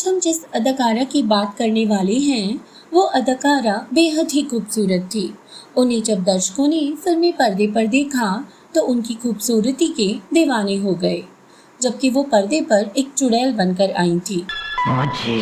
आज हम जिस अदाकारा की बात करने वाले हैं वो अदाकारा बेहद ही खूबसूरत थी। उन्हें जब दर्शकों ने फिल्मी पर्दे पर देखा तो उनकी खूबसूरती के दीवाने हो गए, जबकि वो पर्दे पर एक चुड़ैल बनकर आई थी। मुझे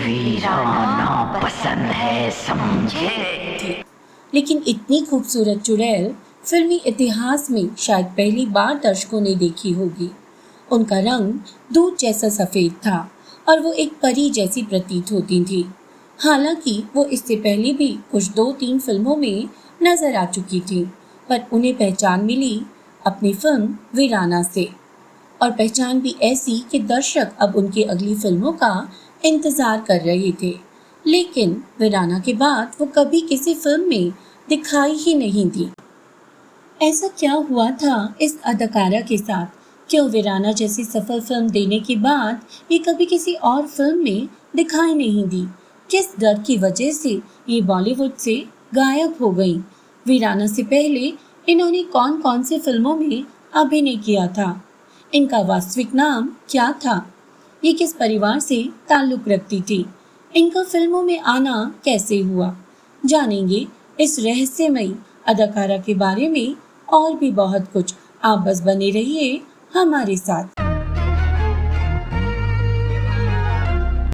वीराना पसंद है, समझे? लेकिन इतनी खूबसूरत चुड़ैल फिल्मी इतिहास में शायद पहली बार दर्शकों ने देखी होगी। उनका रंग दूध जैसा सफ़ेद था और वो एक परी जैसी प्रतीत होती थी। हालांकि वो इससे पहले भी कुछ 2-3 फिल्मों में नजर आ चुकी थी, पर उन्हें पहचान मिली अपनी फिल्म वीराना से, और पहचान भी ऐसी कि दर्शक अब उनकी अगली फिल्मों का इंतज़ार कर रहे थे। लेकिन वीराना के बाद वो कभी किसी फिल्म में दिखाई ही नहीं दी। ऐसा क्या हुआ था इस अदाकारा के साथ? क्यों वीराना जैसी सफल फिल्म देने के बाद ये कभी किसी और फिल्म में दिखाई नहीं दी? किस डर की वजह से ये बॉलीवुड से गायब हो गई? वीराना से पहले इन्होंने कौन कौन सी फिल्मों में अभिनय किया था? इनका वास्तविक नाम क्या था? ये किस परिवार से ताल्लुक़ रखती थी? इनका फिल्मों में आना कैसे हुआ? जानेंगे इस रहस्यमयी अदाकारा के बारे में और भी बहुत कुछ। आप बस बने रहिए हमारे साथ।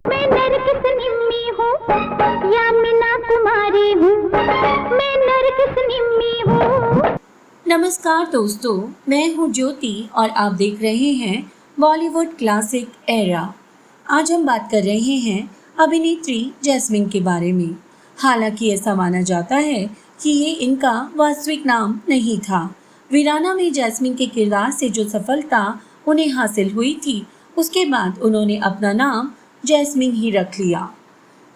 मैं नरगिस निम्मी हूँ या मीना कुमारी हूँ, मैं नरगिस निम्मी हूँ। नमस्कार दोस्तों, मैं हूँ ज्योति और आप देख रहे हैं बॉलीवुड क्लासिक एरा। आज हम बात कर रहे हैं अभिनेत्री जैस्मिन के बारे में। हालांकि ऐसा माना जाता है कि ये इनका वास्तविक नाम नहीं था। वीराना में जैस्मिन के किरदार से जो सफलता उन्हें हासिल हुई थी, उसके बाद उन्होंने अपना नाम जैस्मिन ही रख लिया।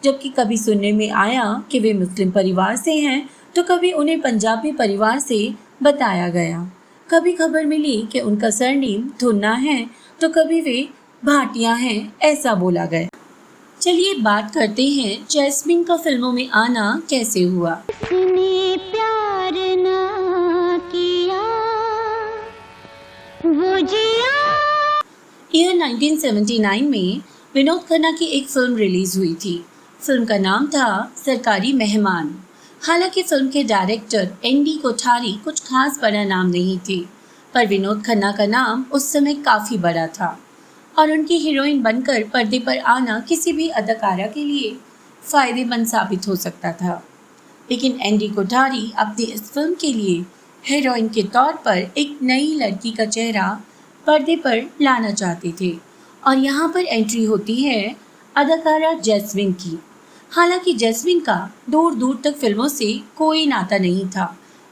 जबकि कभी सुनने में आया कि वे मुस्लिम परिवार से हैं, तो कभी उन्हें पंजाबी परिवार से बताया गया। कभी खबर मिली कि उनका सरनेम धुन्ना है, तो कभी वे भाटिया हैं, ऐसा बोला गया। चलिए बात करते हैं जैस्मिन का फिल्मों में आना कैसे हुआ। किसने प्यार ना किया वो जिया। ईयर 1979 में विनोद खन्ना की एक फिल्म रिलीज हुई थी। फिल्म का नाम था सरकारी मेहमान। हालांकि फिल्म के डायरेक्टर एनडी कोठारी कुछ खास बड़ा नाम नहीं थे, पर विनोद खन्ना का नाम उस समय काफ़ी बड़ा था और उनकी हीरोइन बनकर पर्दे पर आना किसी भी अदाकारा के लिए फ़ायदेमंद साबित हो सकता था। लेकिन एनडी कोठारी अपनी इस फिल्म के लिए हीरोइन के तौर पर एक नई लड़की का चेहरा पर्दे पर लाना चाहते थे, और यहाँ पर एंट्री होती है अदाकारा जैस्मिन की। हालांकि जैस्मिन का दूर दूर तक फिल्मों से कोई नाता नहीं था,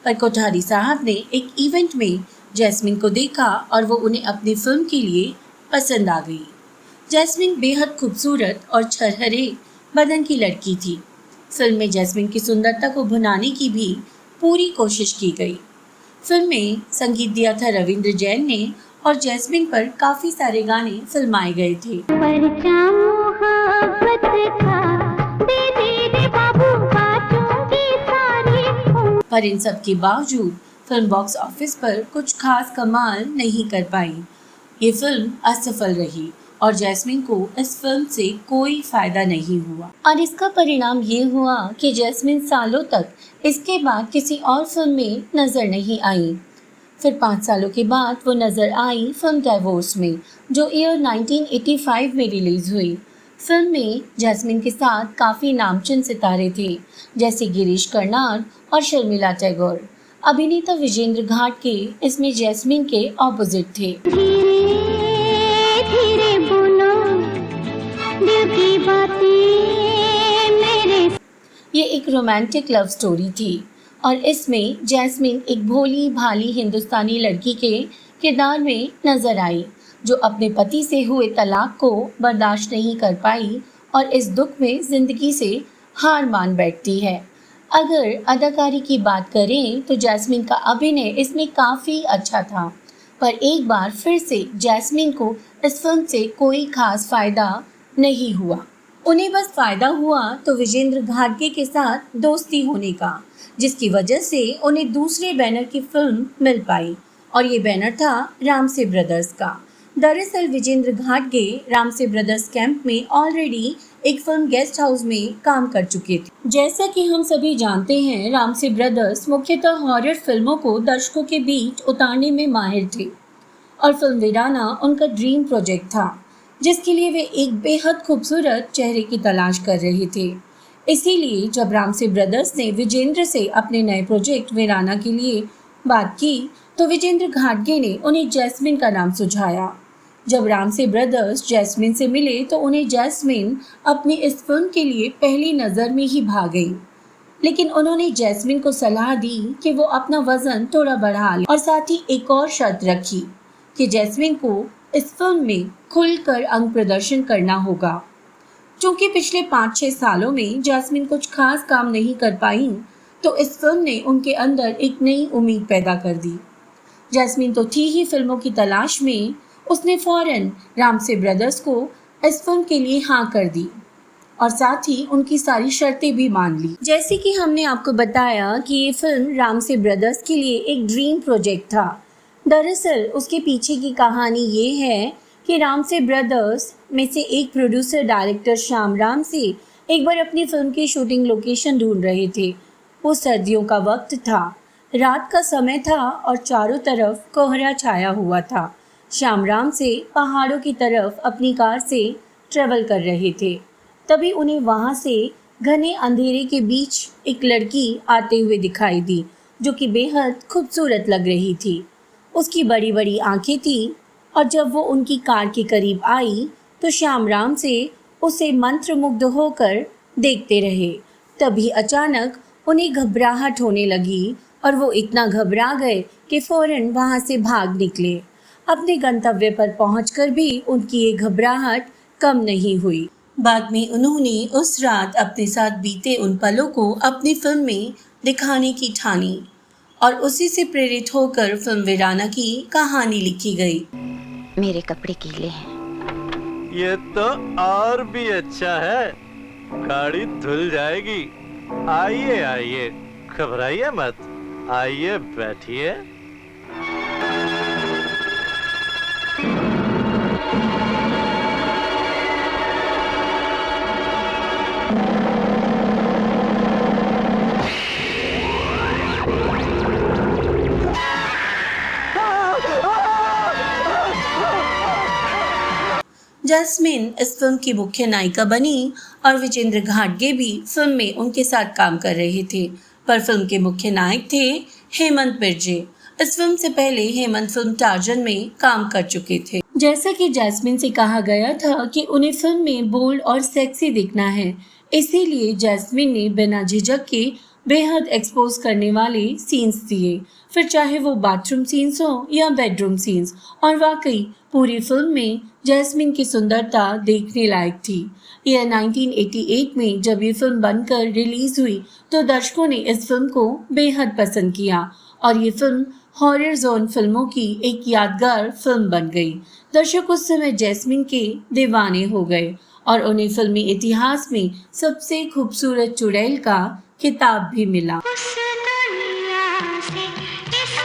पर कोठारी साहब ने एक इवेंट में जैस्मिन को देखा और वो उन्हें अपनी फिल्म के लिए पसंद आ गई। जैस्मिन बेहद खूबसूरत और छरहरे बदन की लड़की थी। फिल्म में जैस्मिन की सुंदरता को भुनाने की भी पूरी कोशिश की गई। फिल्म में संगीत दिया था रविंद्र जैन ने और जैस्मिन पर काफ़ी सारे गाने फिल्माए गए थे। पर इन सब के बावजूद फिल्म बॉक्स ऑफिस पर कुछ खास कमाल नहीं कर पाई। ये फिल्म असफल रही और जैस्मिन को इस फिल्म से कोई फायदा नहीं हुआ, और इसका परिणाम ये हुआ कि जैस्मिन सालों तक इसके बाद किसी और फिल्म में नजर नहीं आई। फिर 5 सालों के बाद वो नजर आई फिल्म डाइवोर्स में, जो ईयर 1985 में रिलीज हुई। फिल्म में जैस्मिन के साथ काफ़ी नामचीन सितारे थे, जैसे गिरीश कर्नाड और शर्मिला टैगोर। अभिनेता विजेंद्र घाटगे इसमें जैस्मिन के ऑपोजिट थे। ये एक रोमांटिक लव स्टोरी थी और इसमें जैस्मिन एक भोली भाली हिंदुस्तानी लड़की के किरदार में नजर आई, जो अपने पति से हुए तलाक को बर्दाश्त नहीं कर पाई और इस दुख में जिंदगी से हार मान बैठती है। अगर अदाकारी की बात करें तो जैस्मिन का अभिनय इसमें काफ़ी अच्छा था, पर एक बार फिर से जैस्मिन को इस फिल्म से कोई खास फ़ायदा नहीं हुआ। उन्हें बस फ़ायदा हुआ तो विजेंद्र घाटगे के साथ दोस्ती होने का, जिसकी वजह से उन्हें दूसरे बैनर की फिल्म मिल पाई, और ये बैनर था रामसे ब्रदर्स का, दरअसल विजेंद्र घाटगे रामसे ब्रदर्स कैंप में ऑलरेडी एक फिल्म गेस्ट हाउस में काम कर चुके थे। जैसा कि हम सभी जानते हैं, रामसे ब्रदर्स मुख्यतः हॉरर फिल्मों को दर्शकों के बीच उतारने में माहिर थे और फिल्म वीराना उनका ड्रीम प्रोजेक्ट था, जिसके लिए वे एक बेहद खूबसूरत चेहरे की तलाश कर रहे थे। इसीलिए जब रामसे ब्रदर्स ने विजेंद्र से अपने नए प्रोजेक्ट वीराना के लिए बात की तो विजेंद्र घाटगे ने उन्हें जैस्मिन का नाम सुझाया। जब रामसे ब्रदर्स जैस्मिन से मिले तो उन्हें जैस्मिन अपनी इस फिल्म के लिए पहली नज़र में ही भा गई, लेकिन उन्होंने जैस्मिन को सलाह दी कि वो अपना वजन थोड़ा बढ़ा ले और साथ ही एक और शर्त रखी कि जैस्मिन को इस फिल्म में खुलकर अंग प्रदर्शन करना होगा। चूंकि पिछले 5-6 सालों में जैस्मिन कुछ खास काम नहीं कर पाई, तो इस फिल्म ने उनके अंदर एक नई उम्मीद पैदा कर दी। जैस्मिन तो थी ही फिल्मों की तलाश में, उसने फौरन रामसे ब्रदर्स को इस फिल्म के लिए हाँ कर दी और साथ ही उनकी सारी शर्तें भी मान ली। जैसे कि हमने आपको बताया कि ये फिल्म रामसे ब्रदर्स के लिए एक ड्रीम प्रोजेक्ट था। दरअसल उसके पीछे की कहानी ये है कि रामसे ब्रदर्स में से एक प्रोड्यूसर डायरेक्टर श्याम रामसे एक बार अपनी फिल्म की शूटिंग लोकेशन ढूंढ रहे थे। वो सर्दियों का वक्त था, रात का समय था और चारों तरफ कोहरा छाया हुआ था। श्याम रामसे पहाड़ों की तरफ अपनी कार से ट्रेवल कर रहे थे। तभी उन्हें वहाँ से घने अंधेरे के बीच एक लड़की आते हुए दिखाई दी, जो कि बेहद खूबसूरत लग रही थी। उसकी बड़ी बड़ी आंखें थीं और जब वो उनकी कार के करीब आई तो श्याम रामसे उसे मंत्रमुग्ध होकर देखते रहे। तभी अचानक उन्हें घबराहट होने लगी और वो इतना घबरा गए कि फ़ौरन वहाँ से भाग निकले। अपने गंतव्य पर पहुंचकर भी उनकी ये घबराहट कम नहीं हुई। बाद में उन्होंने उस रात अपने साथ बीते उन पलों को अपनी फिल्म में दिखाने की ठानी और उसी से प्रेरित होकर फिल्म वीराना की कहानी लिखी गई। मेरे कपड़े गीले हैं। ये तो और भी अच्छा है, गाड़ी धुल जाएगी। आइए आइए, घबराइए मत, आइए बैठिए। जैस्मिन इस फिल्म की मुख्य नायिका बनी और विजेंद्र घाटगे भी फिल्म में उनके साथ काम कर रहे थे, पर फिल्म के मुख्य नायक थे हेमंत बिरजे। इस फिल्म से पहले हेमंत फिल्म टार्जन में काम कर चुके थे। जैसा कि जैस्मिन से कहा गया था कि उन्हें फिल्म में बोल्ड और सेक्सी दिखना है, इसीलिए जैस्मिन ने बिना झिझक के बेहद एक्सपोज करने वाले सीन्स दिए, फिर चाहे वो बाथरूम सीन्स हो या बेडरूम सीन्स। और वाकई पूरी फिल्म में जैस्मिन की सुंदरता देखने लायक थी। यह 1988 में जब ये फिल्म बनकर रिलीज हुई तो दर्शकों ने इस फिल्म को बेहद पसंद किया और ये फिल्म हॉरर जोन फिल्मों की एक यादगार फिल्म बन गई। दर्शक उस समय जैस्मिन के दीवाने हो गए और उन्हें फिल्मी इतिहास में सबसे खूबसूरत चुड़ैल का खिताब भी मिला। उस दुनिया से इस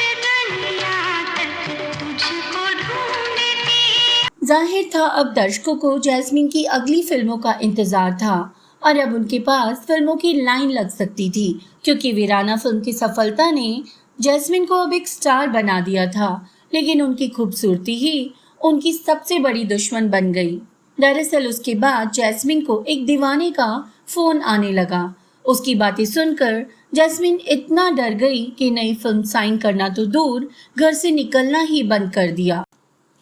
दुनिया तक तुझको ढूंढती। जाहिर था अब दर्शकों को जैस्मिन की अगली फिल्मों का इंतजार था और अब उनके पास फिल्मों की लाइन लग सकती थी, क्योंकि वीराना फिल्म की सफलता ने जैस्मिन को अब एक स्टार बना दिया था। लेकिन उनकी खूबसूरती ही उनकी सबसे बड़ी दुश्मन बन गई। दरअसल उसके बाद जैस्मिन को एक दीवाने का फोन आने लगा। उसकी बातें सुनकर जैस्मिन इतना डर गई कि नई फिल्म साइन करना तो दूर, घर से निकलना ही बंद कर दिया।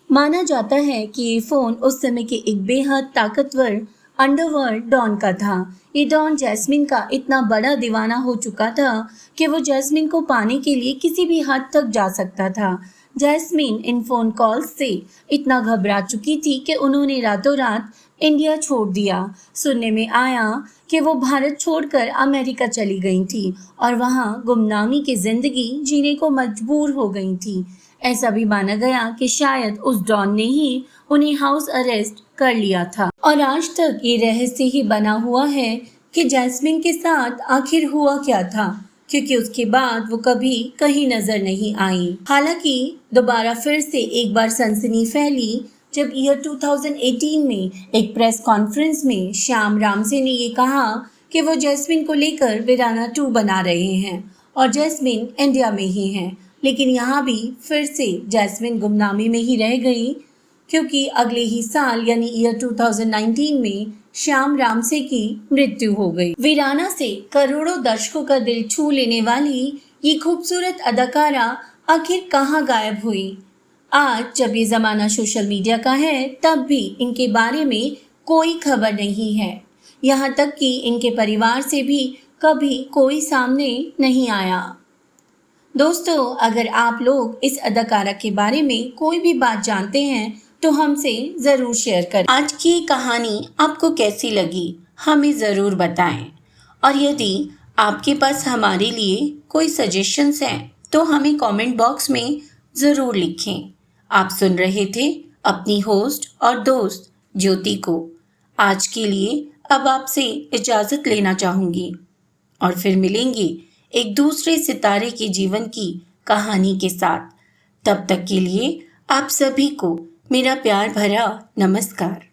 माना जाता है कि ये फोन उस समय के एक बेहद ताकतवर अंडरवर्ल्ड डॉन का था। ये डॉन जैस्मिन का इतना बड़ा दीवाना हो चुका था कि वो जैस्मिन को पाने के लिए किसी भी हद तक जा सकता था। जैस्मिन इन फ़ोन कॉल्स से इतना घबरा चुकी थी कि उन्होंने रातों रात इंडिया छोड़ दिया। सुनने में आया कि वो भारत छोड़कर अमेरिका चली गई थी और वहाँ गुमनामी की ज़िंदगी जीने को मजबूर हो गई थी। ऐसा भी माना गया कि शायद उस डॉन ने ही उन्हें हाउस अरेस्ट कर लिया था। और आज तक ये रहस्य ही बना हुआ है कि जैस्मिन के साथ आखिर हुआ क्या था, क्योंकि उसके बाद वो कभी कहीं नजर नहीं आई। हालांकि दोबारा फिर से एक बार सनसनी फैली जब ईयर 2018 में एक प्रेस कॉन्फ्रेंस में श्याम रामसे ने ये कहा कि वो जैस्मिन को लेकर वीराना 2 बना रहे हैं और जैस्मिन इंडिया में ही है, लेकिन यहाँ भी फिर से जैस्मिन गुमनामी में ही रह गई क्योंकि अगले ही साल यानी ईयर 2019 में श्याम रामसे की मृत्यु हो गई। वीराना से करोड़ों दर्शकों का दिल छू लेने वाली ये खूबसूरत अदाकारा आखिर कहाँ गायब हुई? आज जब ये ज़माना सोशल मीडिया का है तब भी इनके बारे में कोई खबर नहीं है। यहाँ तक कि इनके परिवार से भी कभी कोई सामने नहीं आया। दोस्तों, अगर आप लोग इस अदाकारा के बारे में कोई भी बात जानते हैं तो हमसे ज़रूर शेयर करें। आज की कहानी आपको कैसी लगी हमें ज़रूर बताएं और यदि आपके पास हमारे लिए कोई सजेशंस हैं तो हमें कमेंट बॉक्स में ज़रूर लिखें। आप सुन रहे थे अपनी होस्ट और दोस्त ज्योति को। आज के लिए अब आपसे इजाज़त लेना चाहूँगी और फिर मिलेंगे एक दूसरे सितारे के जीवन की कहानी के साथ। तब तक के लिए आप सभी को मेरा प्यार भरा नमस्कार।